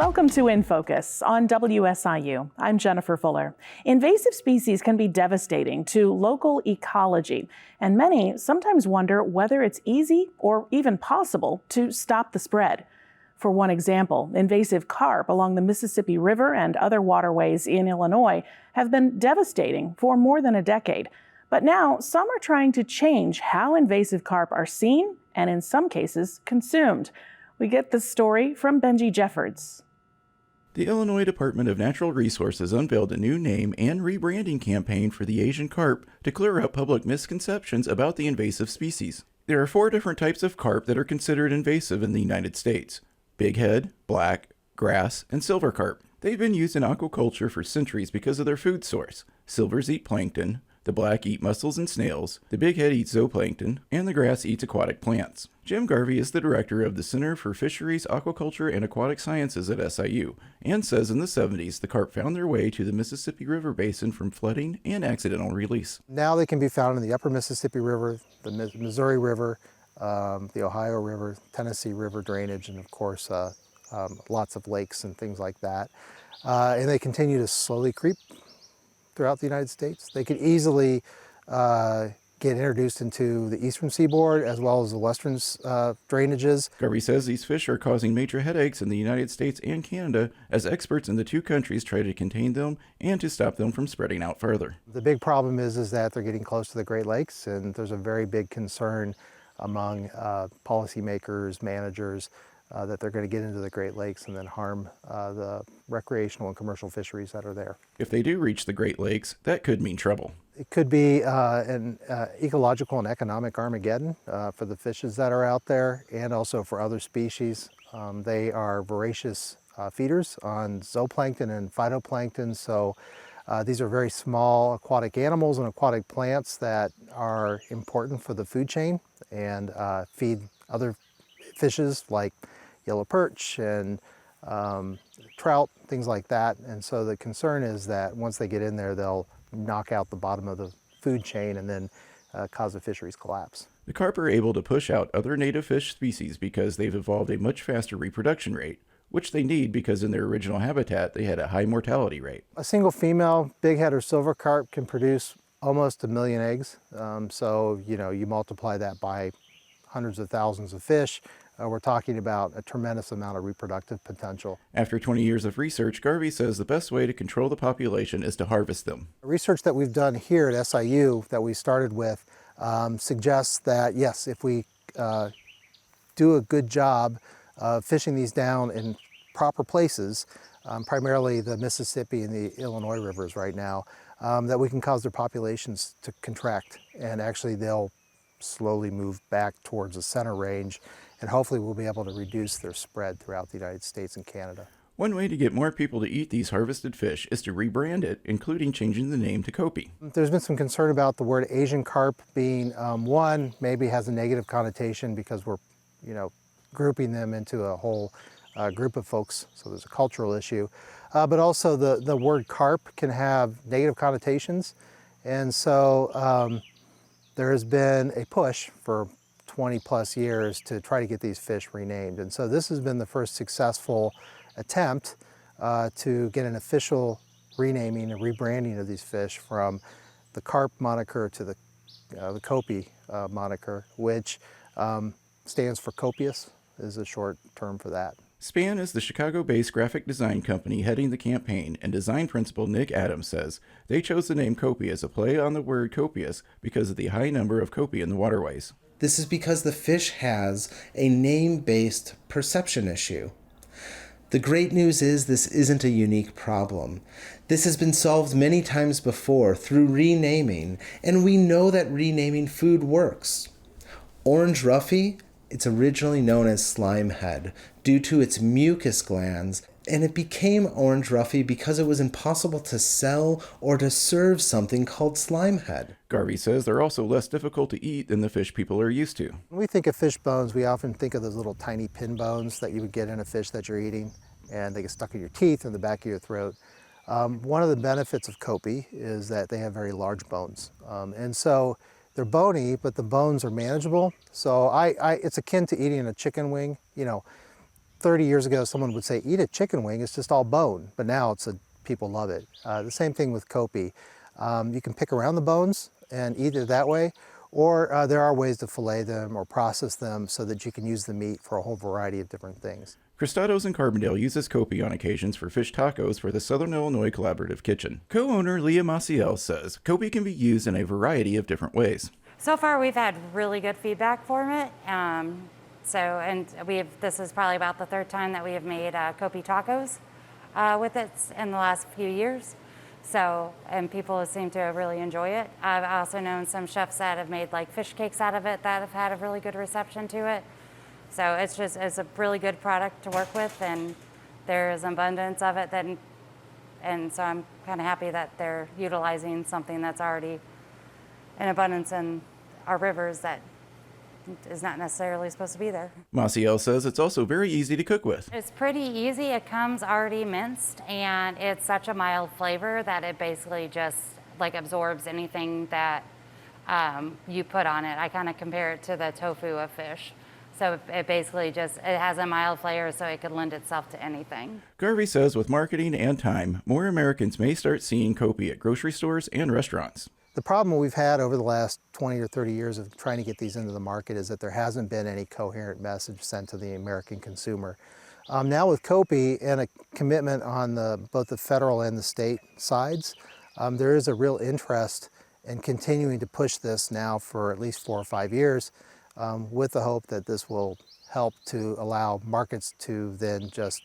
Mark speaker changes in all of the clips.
Speaker 1: Welcome to InFocus on WSIU. I'm Jennifer Fuller. Invasive species can be devastating to local ecology, and many sometimes wonder whether it's easy or even possible to stop the spread. For one example, invasive carp along the Mississippi River and other waterways in Illinois have been devastating for more than a decade. But now some are trying to change how invasive carp are seen and in some cases consumed. We get this story from Benji Jeffords.
Speaker 2: The Illinois Department of Natural Resources unveiled a new name and rebranding campaign for the Asian carp to clear up public misconceptions about the invasive species. There are 4 different types of carp that are considered invasive in the United States: bighead, black, grass, and silver carp. They've been used in aquaculture for centuries because of their food source. Silvers eat plankton, the black eat mussels and snails, the bighead eats zooplankton, and the grass eats aquatic plants. Jim Garvey is the director of the Center for Fisheries, Aquaculture, and Aquatic Sciences at SIU, and says in the 70s the carp found their way to the Mississippi River basin from flooding and accidental release.
Speaker 3: Now they can be found in the upper Mississippi River, the Missouri River, the Ohio River, Tennessee River drainage, and of course lots of lakes and things like that. And they continue to slowly creep throughout the United States. They could easily get introduced into the eastern seaboard as well as the western drainages.
Speaker 2: Garvey says these fish are causing major headaches in the United States and Canada as experts in the 2 countries try to contain them and to stop them from spreading out further.
Speaker 3: The big problem is that they're getting close to the Great Lakes, and there's a very big concern among policymakers, managers, that they're going to get into the Great Lakes and then harm the recreational and commercial fisheries that are there.
Speaker 2: If they do reach the Great Lakes, that could mean trouble.
Speaker 3: It could be an ecological and economic Armageddon for the fishes that are out there and also for other species. They are voracious feeders on zooplankton and phytoplankton, so these are very small aquatic animals and aquatic plants that are important for the food chain and feed other fishes like yellow perch and trout, things like that. And so the concern is that once they get in there, they'll knock out the bottom of the food chain and then cause the fisheries collapse.
Speaker 2: The carp are able to push out other native fish species because they've evolved a much faster reproduction rate, which they need because in their original habitat they had a high mortality rate.
Speaker 3: A single female bighead or silver carp can produce almost 1 million eggs. So you multiply that by hundreds of thousands of fish. We're talking about a tremendous amount of reproductive potential.
Speaker 2: After 20 years of research, Garvey says the best way to control the population is to harvest them.
Speaker 3: Research that we've done here at SIU that we started with suggests that yes, if we do a good job of fishing these down in proper places, primarily the Mississippi and the Illinois rivers right now, that we can cause their populations to contract, and actually they'll slowly move back towards the center range, and hopefully we'll be able to reduce their spread throughout the United States and Canada.
Speaker 2: One way to get more people to eat these harvested fish is to rebrand it, including changing the name to Copi.
Speaker 3: There's been some concern about the word Asian carp being, one, maybe has a negative connotation because we're, grouping them into a whole group of folks, so there's a cultural issue. But also the word carp can have negative connotations, and so there has been a push for 20 plus years to try to get these fish renamed. And so this has been the first successful attempt to get an official renaming and rebranding of these fish from the carp moniker to the Copi moniker, which stands for copious, is a short term for that.
Speaker 2: SPAN is the Chicago-based graphic design company heading the campaign, and design principal Nick Adams says they chose the name Copi as a play on the word copious because of the high number of Copi in the waterways.
Speaker 4: This is because the fish has a name-based perception issue. The great news is this isn't a unique problem. This has been solved many times before through renaming, and we know that renaming food works. Orange roughy, it's originally known as slime head due to its mucus glands, and it became orange roughy because it was impossible to sell or to serve something called slime head.
Speaker 2: Garvey says they're also less difficult to eat than the fish people are used to.
Speaker 3: When we think of fish bones, we often think of those little tiny pin bones that you would get in a fish that you're eating, and they get stuck in your teeth and the back of your throat. One of the benefits of Copi is that they have very large bones. And so they're bony, but the bones are manageable. So it's akin to eating a chicken wing. 30 years ago, someone would say, eat a chicken wing, it's just all bone. But now people love it. The same thing with Copi. You can pick around the bones and eat it that way, or there are ways to fillet them or process them so that you can use the meat for a whole variety of different things.
Speaker 2: Cristados in Carbondale uses Copi on occasions for fish tacos for the Southern Illinois Collaborative Kitchen. Co-owner Leah Maciel says Copi can be used in a variety of different ways.
Speaker 5: So far, we've had really good feedback for it. This is probably about the third time that we have made Copi tacos with it in the last few years. And people seem to really enjoy it. I've also known some chefs that have made like fish cakes out of it that have had a really good reception to it. So it's a really good product to work with, and there's abundance of it. And so I'm kind of happy that they're utilizing something that's already in abundance in our rivers that is not necessarily supposed to be there.
Speaker 2: Maciel says it's also very easy to cook with.
Speaker 5: It's pretty easy. It comes already minced, and it's such a mild flavor that it basically just like absorbs anything that you put on it. I kind of compare it to the tofu of fish. So it basically it has a mild flavor, so it could lend itself to anything.
Speaker 2: Garvey says with marketing and time, more Americans may start seeing Copi at grocery stores and restaurants.
Speaker 3: The problem we've had over the last 20 or 30 years of trying to get these into the market is that there hasn't been any coherent message sent to the American consumer. Now with Copi and a commitment on both the federal and the state sides, there is a real interest in continuing to push this now for at least 4 or 5 years, with the hope that this will help to allow markets to then just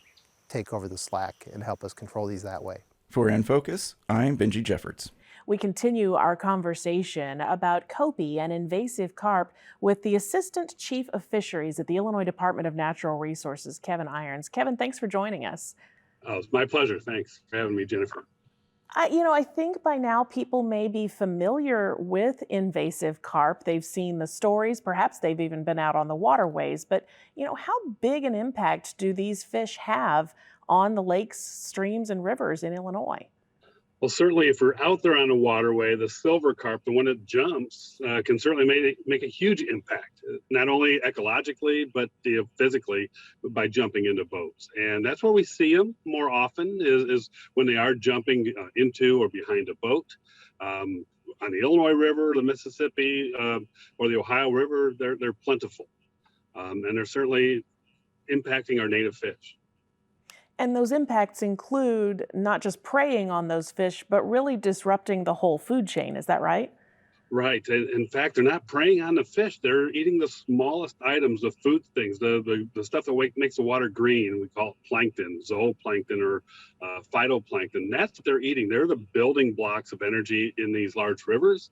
Speaker 3: take over the slack and help us control these that way.
Speaker 2: For InFocus, I'm Benji Jeffords.
Speaker 1: We continue our conversation about Copi and invasive carp with the Assistant Chief of Fisheries at the Illinois Department of Natural Resources, Kevin Irons. Kevin, thanks for joining us.
Speaker 6: Oh, it's my pleasure. Thanks for having me, Jennifer.
Speaker 1: I think by now people may be familiar with invasive carp. They've seen the stories, perhaps they've even been out on the waterways, but how big an impact do these fish have on the lakes, streams, and rivers in Illinois?
Speaker 6: Well, certainly if we're out there on a waterway, the silver carp, the one that jumps, can certainly make a huge impact, not only ecologically, but physically by jumping into boats. And that's where we see them more often is when they are jumping into or behind a boat. On the Illinois River, the Mississippi, or the Ohio River, they're plentiful. And they're certainly impacting our native fish.
Speaker 1: And those impacts include not just preying on those fish, but really disrupting the whole food chain. Is that right?
Speaker 6: Right. In fact, they're not preying on the fish. They're eating the smallest items, the food things, the stuff that makes the water green. We call it plankton, zooplankton, or phytoplankton. That's what they're eating. They're the building blocks of energy in these large rivers.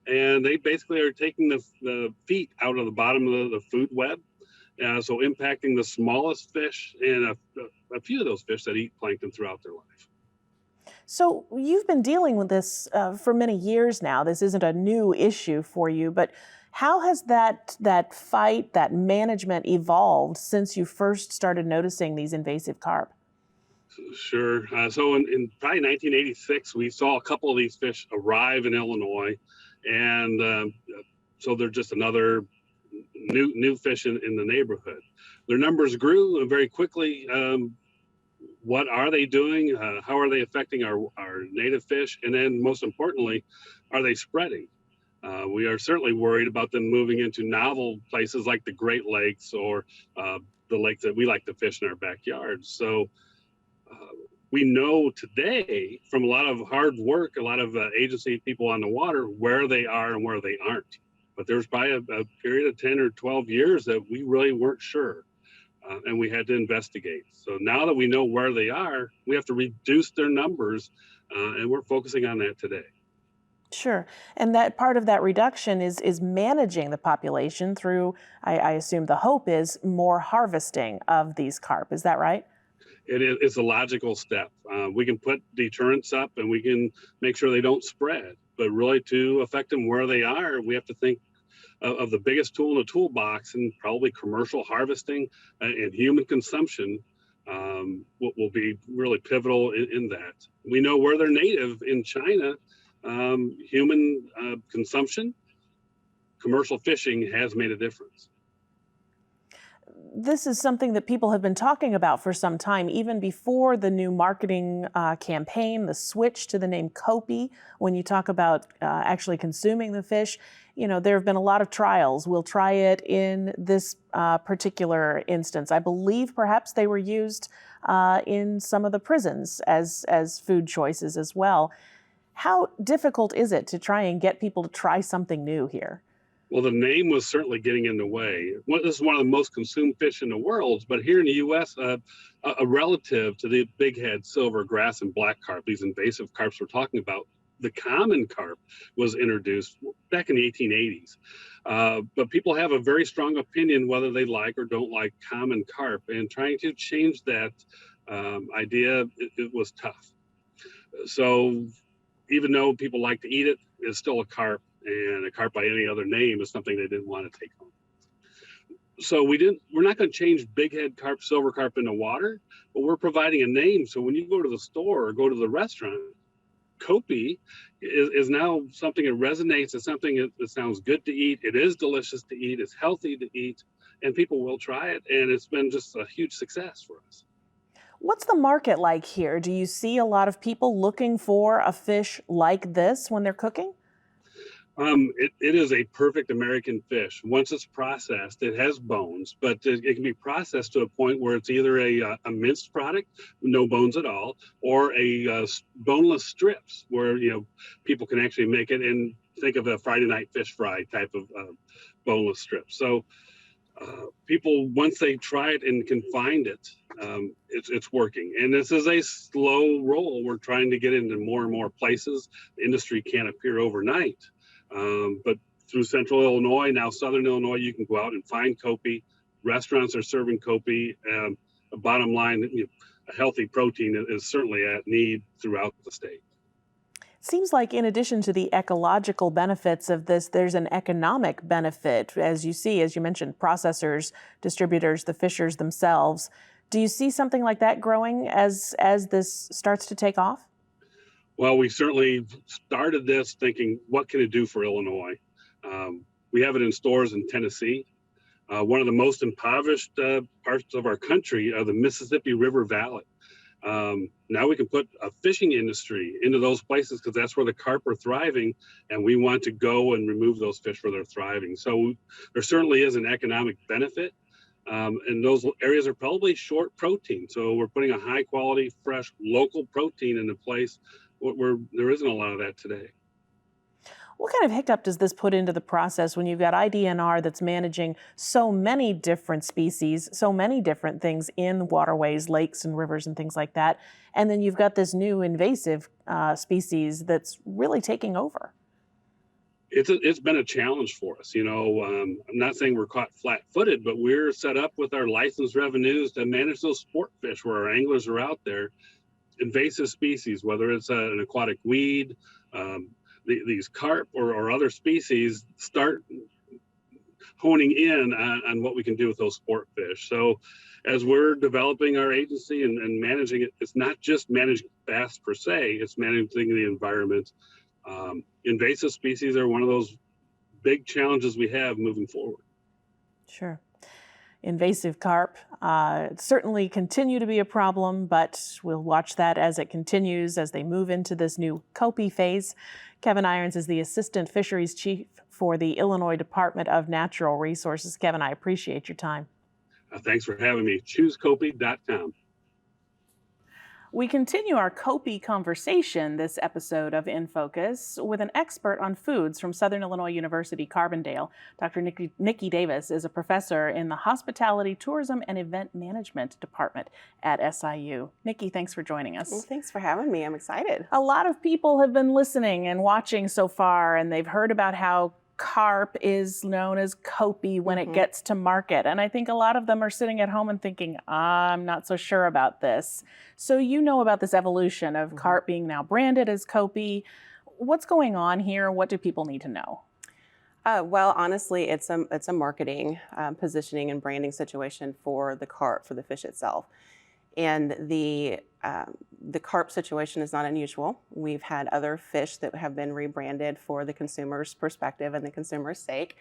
Speaker 6: And they basically are taking the feet out of the bottom of the food web. So impacting the smallest fish and a few of those fish that eat plankton throughout their life.
Speaker 1: So you've been dealing with this for many years now. This isn't a new issue for you, but how has that fight, that management evolved since you first started noticing these invasive carp?
Speaker 6: Sure. So in probably 1986, we saw a couple of these fish arrive in Illinois, and so they're just another new fish in the neighborhood. Their numbers grew very quickly. What are they doing? How are they affecting our native fish? And then most importantly, are they spreading? We are certainly worried about them moving into novel places like the Great Lakes or the lakes that we like to fish in our backyards. So we know today from a lot of hard work, a lot of agency people on the water, where they are and where they aren't. But there was probably a period of 10 or 12 years that we really weren't sure, and we had to investigate. So now that we know where they are, we have to reduce their numbers, and we're focusing on that today.
Speaker 1: Sure. And that part of that reduction is managing the population through, I assume the hope is more harvesting of these carp. Is that right?
Speaker 6: It's a logical step. We can put deterrents up and we can make sure they don't spread, but really to affect them where they are, we have to think of the biggest tool in the toolbox, and probably commercial harvesting and human consumption will be really pivotal in that. We know where they're native in China. Human consumption, commercial fishing has made a difference.
Speaker 1: this is something that people have been talking about for some time, even before the new marketing campaign, the switch to the name Copi. When you talk about actually consuming the fish, there have been a lot of trials. We'll try it in this particular instance. I believe perhaps they were used in some of the prisons as food choices as well. How difficult is it to try and get people to try something new here?
Speaker 6: Well, the name was certainly getting in the way. This is one of the most consumed fish in the world, but here in the U.S., a relative to the bighead silver, grass, and black carp, these invasive carps we're talking about, the common carp was introduced back in the 1880s. But people have a very strong opinion whether they like or don't like common carp, and trying to change that idea, it was tough. So even though people like to eat it, it's still a carp. And a carp by any other name is something they didn't want to take home. So we're not going to change bighead carp, silver carp into water, but we're providing a name. So when you go to the store or go to the restaurant, Copi is now something that resonates. It's something that sounds good to eat. It is delicious to eat. It's healthy to eat, and people will try it. And it's been just a huge success for us.
Speaker 1: What's the market like here? Do you see a lot of people looking for a fish like this when they're cooking?
Speaker 6: It is a perfect American fish. Once it's processed, it has bones, but it can be processed to a point where it's either a minced product, no bones at all, or a boneless strips, where people can actually make it and think of a Friday night fish fry type of boneless strip. So people, once they try it and can find it, it's working. And this is a slow roll. We're trying to get into more and more places. The industry can't appear overnight. But through central Illinois, now southern Illinois, you can go out and find Copi. Restaurants are serving Copi. The bottom line, a healthy protein is certainly at need throughout the state.
Speaker 1: Seems like in addition to the ecological benefits of this, there's an economic benefit, as you mentioned, processors, distributors, the fishers themselves. Do you see something like that growing as this starts to take off?
Speaker 6: Well, we certainly started this thinking, what can it do for Illinois? We have it in stores in Tennessee. One of the most impoverished parts of our country are the Mississippi River Valley. Now we can put a fishing industry into those places because that's where the carp are thriving, and we want to go and remove those fish where they're thriving. So there certainly is an economic benefit. And those areas are probably short protein. So we're putting a high quality, fresh, local protein into place where there isn't a lot of that today.
Speaker 1: What kind of hiccup does this put into the process when you've got IDNR that's managing so many different species, so many different things in waterways, lakes and rivers and things like that, and then you've got this new invasive species that's really taking over?
Speaker 6: It's been a challenge for us. I'm not saying we're caught flat-footed, but we're set up with our license revenues to manage those sport fish where our anglers are out there. Invasive species, whether it's an aquatic weed, these carp or other species, start honing in on what we can do with those sport fish. So as we're developing our agency and managing it, it's not just managing bass per se, it's managing the environment. Invasive species are one of those big challenges we have moving forward.
Speaker 1: Sure. Invasive carp certainly continue to be a problem, but we'll watch that as it continues as they move into this new Copi phase. Kevin Irons is the Assistant Fisheries Chief for the Illinois Department of Natural Resources. Kevin, I appreciate your time.
Speaker 6: Thanks for having me. ChooseCopi.com.
Speaker 1: We continue our Copi conversation this episode of InFocus with an expert on foods from Southern Illinois University, Carbondale. Dr. Nikki Davis is a professor in the Hospitality, Tourism, and Event Management Department at SIU. Nikki, thanks for joining us.
Speaker 7: Well, thanks for having me. I'm excited.
Speaker 1: A lot of people have been listening and watching so far, and they've heard about how carp is known as Copi when it gets to market. And I think a lot of them are sitting at home and thinking, I'm not so sure about this. So you know about this evolution of carp being now branded as Copi. What's going on here? What do people need to know?
Speaker 7: Well, honestly, it's a marketing, positioning, and branding situation for the carp, for the fish itself. And the carp situation is not unusual. We've had other fish that have been rebranded for the consumer's perspective and the consumer's sake.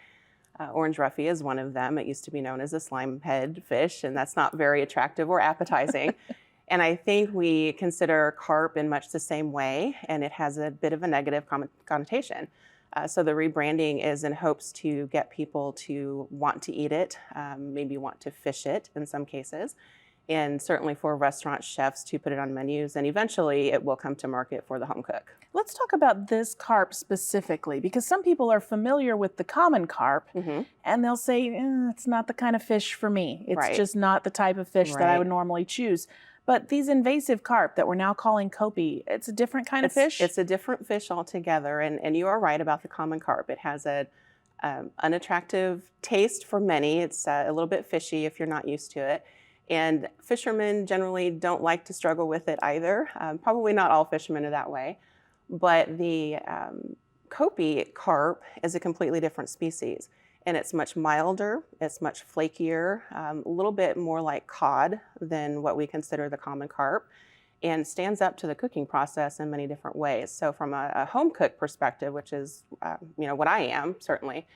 Speaker 7: Orange roughy is one of them. It used to be known as a slime head fish, and that's not very attractive or appetizing. And I think we consider carp in much the same way, and it has a bit of a negative connotation. So the rebranding is in hopes to get people to want to eat it, maybe want to fish it in some cases, and certainly for restaurant chefs to put it on menus, and eventually it will come to market for the home cook.
Speaker 1: Let's talk about this carp specifically, because some people are familiar with the common carp, and they'll say, it's not the kind of fish for me. It's just not the type of fish that I would normally choose. But these invasive carp that we're now calling Copi, it's a different kind of fish?
Speaker 7: It's a different fish altogether, and you are right about the common carp. It has an unattractive taste for many. It's a little bit fishy if you're not used to it. And fishermen generally don't like to struggle with it either. Probably not all fishermen are that way. But the Copi carp is a completely different species. And it's much milder, it's much flakier, a little bit more like cod than what we consider the common carp, and stands up to the cooking process in many different ways. So from a home cook perspective, which is what I am, certainly,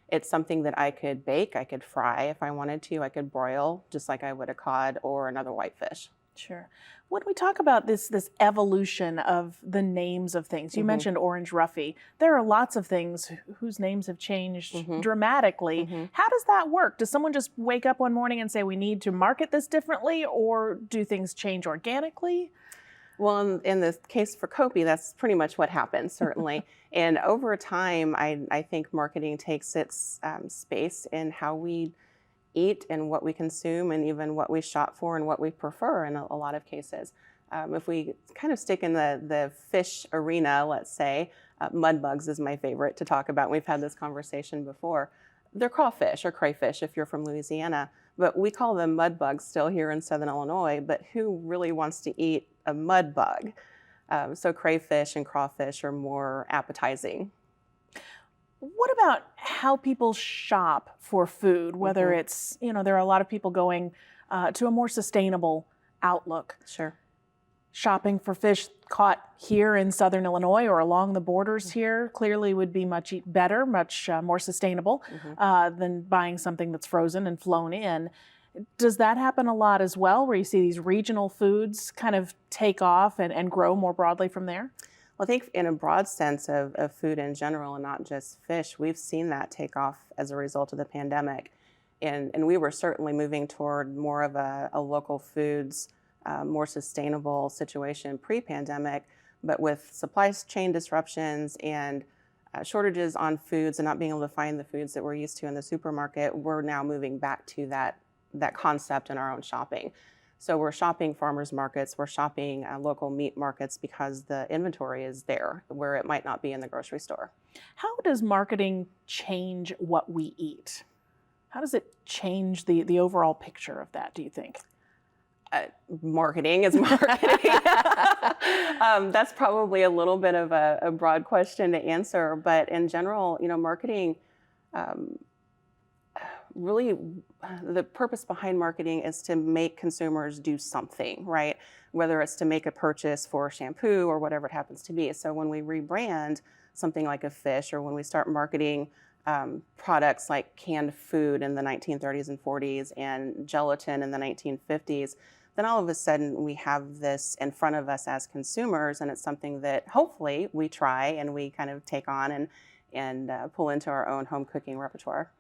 Speaker 7: it's something that I could bake, I could fry if I wanted to, I could broil just like I would a cod or another whitefish.
Speaker 1: Sure. When we talk about this evolution of the names of things, you mentioned orange roughy. There are lots of things whose names have changed dramatically. How does that work? Does someone just wake up one morning and say, we need to market this differently, or do things change organically?
Speaker 7: Well, in the case for Copi, that's pretty much what happens, certainly. And over time, I think marketing takes its space in how we eat and what we consume and even what we shop for and what we prefer in a lot of cases. If we kind of stick in the fish arena, let's say, mud bugs is my favorite to talk about. We've had this conversation before. They're crawfish or crayfish if you're from Louisiana, but we call them mud bugs still here in Southern Illinois, but who really wants to eat a mud bug? So crayfish and crawfish are more appetizing.
Speaker 1: What about how people shop for food, whether it's, there are a lot of people going to a more sustainable outlook.
Speaker 7: Sure.
Speaker 1: Shopping for fish caught here in Southern Illinois or along the borders here clearly would be much better, much more sustainable than buying something that's frozen and flown in. Does that happen a lot as well, where you see these regional foods kind of take off and grow more broadly from there?
Speaker 7: Well, I think in a broad sense of food in general and not just fish, we've seen that take off as a result of the pandemic. And we were certainly moving toward more of a local foods, more sustainable situation pre-pandemic, but with supply chain disruptions and shortages on foods and not being able to find the foods that we're used to in the supermarket, we're now moving back to that concept in our own shopping. So we're shopping farmers markets, we're shopping local meat markets because the inventory is there where it might not be in the grocery store.
Speaker 1: How does marketing change what we eat? How does it change the overall picture of that, do you think?
Speaker 7: Marketing is marketing. That's probably a little bit of a broad question to answer, but in general, marketing really, the purpose behind marketing is to make consumers do something, right? Whether it's to make a purchase for shampoo or whatever it happens to be. So when we rebrand something like a fish, or when we start marketing products like canned food in the 1930s and 40s and gelatin in the 1950s, then all of a sudden we have this in front of us as consumers, and it's something that hopefully we try and we kind of take on and pull into our own home cooking repertoire.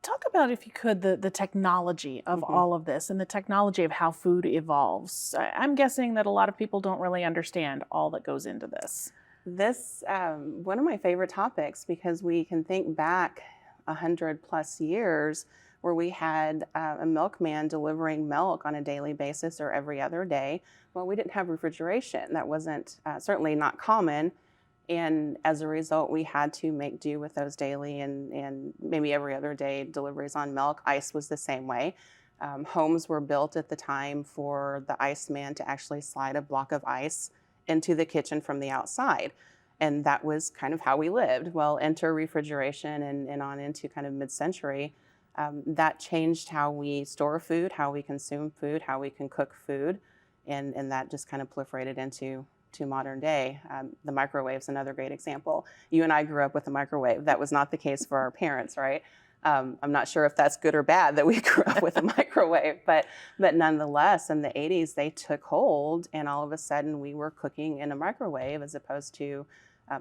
Speaker 1: Talk about, if you could, the technology of all of this and the technology of how food evolves. I'm guessing that a lot of people don't really understand all that goes into this.
Speaker 7: This, one of my favorite topics, because we can think back 100+ years where we had a milkman delivering milk on a daily basis or every other day. Well, we didn't have refrigeration. That wasn't certainly not common. And as a result, we had to make do with those daily and maybe every other day deliveries on milk. Ice was the same way. Homes were built at the time for the iceman to actually slide a block of ice into the kitchen from the outside. And that was kind of how we lived. Well, enter refrigeration and on into kind of mid-century. That changed how we store food, how we consume food, how we can cook food. And that just kind of proliferated into modern day. The microwave's another great example. You and I grew up with a microwave. That was not the case for our parents, right? I'm not sure if that's good or bad that we grew up with a microwave, but nonetheless, in the 80s, they took hold, and all of a sudden we were cooking in a microwave as opposed to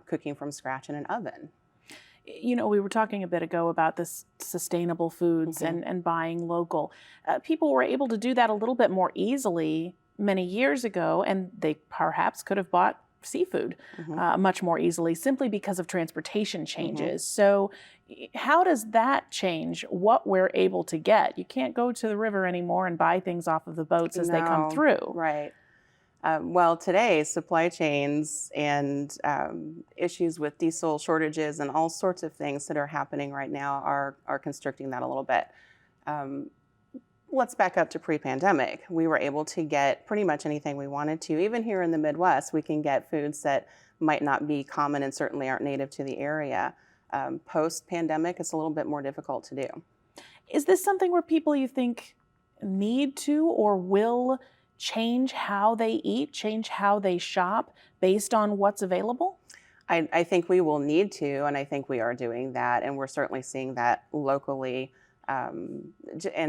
Speaker 7: cooking from scratch in an oven.
Speaker 1: You know, we were talking a bit ago about this sustainable foods and buying local. People were able to do that a little bit more easily many years ago, and they perhaps could have bought seafood much more easily simply because of transportation changes. So how does that change what we're able to get? You can't go to the river anymore and buy things off of the boats as they come through.
Speaker 7: Right. Well, today, supply chains and issues with diesel shortages and all sorts of things that are happening right now are constricting that a little bit. Let's back up to pre-pandemic. We were able to get pretty much anything we wanted to. Even here in the Midwest, we can get foods that might not be common and certainly aren't native to the area. Post-pandemic, it's a little bit more difficult to do.
Speaker 1: Is this something where people, you think, need to or will change how they eat, change how they shop based on what's available?
Speaker 7: I think we will need to, and I think we are doing that, and we're certainly seeing that locally. And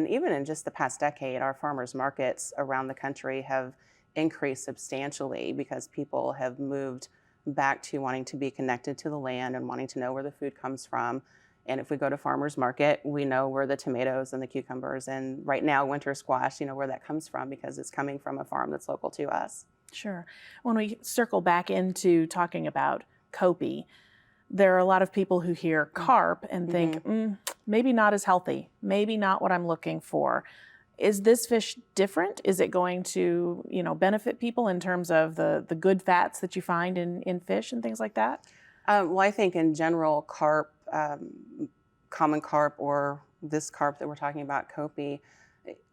Speaker 7: even in just the past decade, our farmers markets around the country have increased substantially because people have moved back to wanting to be connected to the land and wanting to know where the food comes from. And if we go to farmers market, we know where the tomatoes and the cucumbers and right now winter squash, you know, where that comes from because it's coming from a farm that's local to us.
Speaker 1: Sure. When we circle back into talking about Copi, there are a lot of people who hear carp and think, maybe not as healthy, maybe not what I'm looking for. Is this fish different? Is it going to, you know, benefit people in terms of the good fats that you find in fish and things like that?
Speaker 7: Well, I think in general, carp, common carp or this carp that we're talking about, Copi,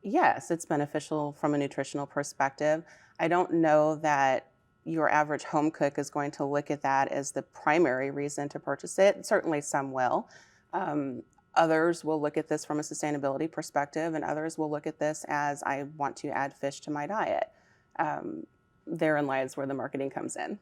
Speaker 7: yes, it's beneficial from a nutritional perspective. I don't know that your average home cook is going to look at that as the primary reason to purchase it. Certainly some will. Others will look at this from a sustainability perspective, and others will look at this as I want to add fish to my diet. Therein lies where the marketing comes in.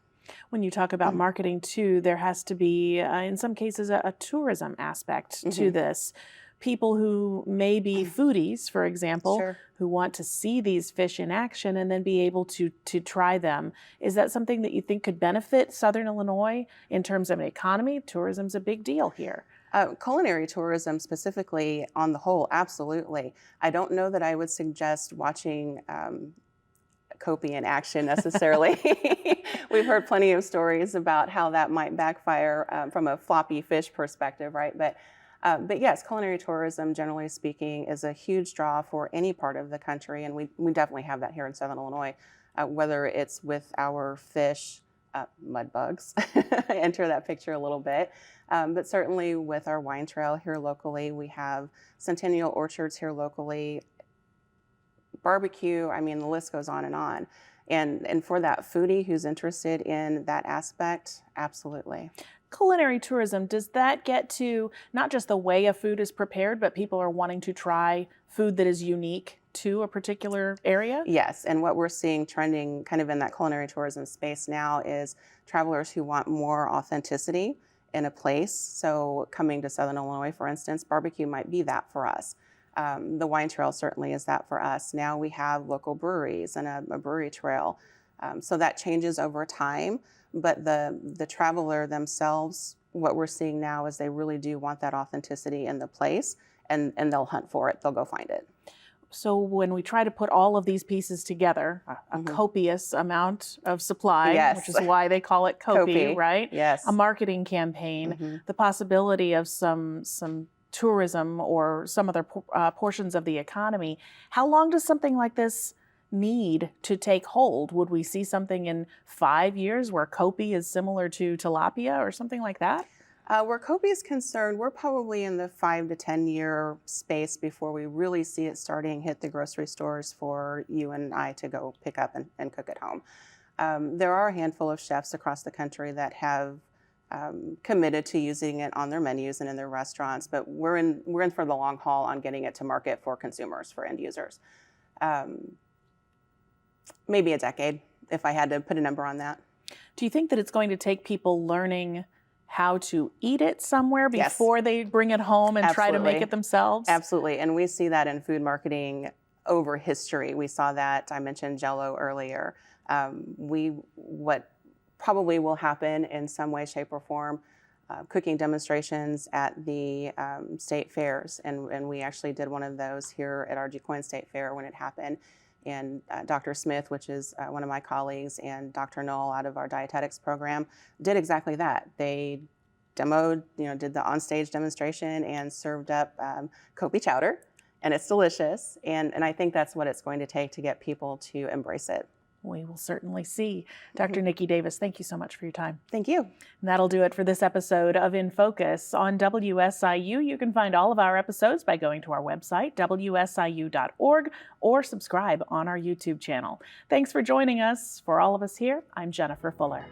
Speaker 1: When you talk about marketing too, there has to be, in some cases, a tourism aspect to this. People who may be foodies, for example, who want to see these fish in action and then be able to try them. Is that something that you think could benefit Southern Illinois in terms of an economy? Tourism's a big deal here.
Speaker 7: Culinary tourism specifically, on the whole, absolutely. I don't know that I would suggest watching Copi in action necessarily. We've heard plenty of stories about how that might backfire from a floppy fish perspective, right? But yes, culinary tourism, generally speaking, is a huge draw for any part of the country, and we definitely have that here in Southern Illinois, whether it's with our fish, mud bugs, enter that picture a little bit, but certainly with our wine trail here locally. We have Centennial Orchards here locally, barbecue, I mean, the list goes on and on. And for that foodie who's interested in that aspect, absolutely.
Speaker 1: Culinary tourism, does that get to not just the way a food is prepared, but people are wanting to try food that is unique to a particular area?
Speaker 7: Yes, and what we're seeing trending kind of in that culinary tourism space now is travelers who want more authenticity in a place. So coming to Southern Illinois, for instance, barbecue might be that for us. The wine trail certainly is that for us. Now we have local breweries and a brewery trail. So that changes over time, but the traveler themselves, what we're seeing now is they really do want that authenticity in the place, and they'll hunt for it, they'll go find it.
Speaker 1: So when we try to put all of these pieces together, a copious amount of supply, which is why they call it Copi, right?
Speaker 7: Yes.
Speaker 1: A marketing campaign, the possibility of some tourism or some other portions of the economy. How long does something like this need to take hold? Would we see something in 5 years where Copi is similar to tilapia or something like that?
Speaker 7: Where Copi is concerned, we're probably in the 5 to 10 year space before we really see it starting hit the grocery stores for you and I to go pick up and cook at home. There are a handful of chefs across the country that have committed to using it on their menus and in their restaurants, but we're in for the long haul on getting it to market for consumers, for end users. Maybe a decade, if I had to put a number on that.
Speaker 1: Do you think that it's going to take people learning how to eat it somewhere
Speaker 7: Yes.
Speaker 1: before they bring it home and try to make
Speaker 7: Absolutely.
Speaker 1: it themselves?
Speaker 7: Absolutely, and we see that in food marketing over history. We saw that, I mentioned Jell-O earlier. What probably will happen in some way, shape, or form, cooking demonstrations at the state fairs, and we actually did one of those here at our Coin State Fair when it happened. And Dr. Smith, which is one of my colleagues, and Dr. Knoll out of our dietetics program did exactly that. They demoed, did the onstage demonstration and served up Copi chowder, and it's delicious. And I think that's what it's going to take to get people to embrace it.
Speaker 1: We will certainly see. Dr. Nikki Davis, thank you so much for your time.
Speaker 7: Thank you.
Speaker 1: And that'll do it for this episode of In Focus on WSIU. You can find all of our episodes by going to our website, wsiu.org, or subscribe on our YouTube channel. Thanks for joining us. For all of us here, I'm Jennifer Fuller.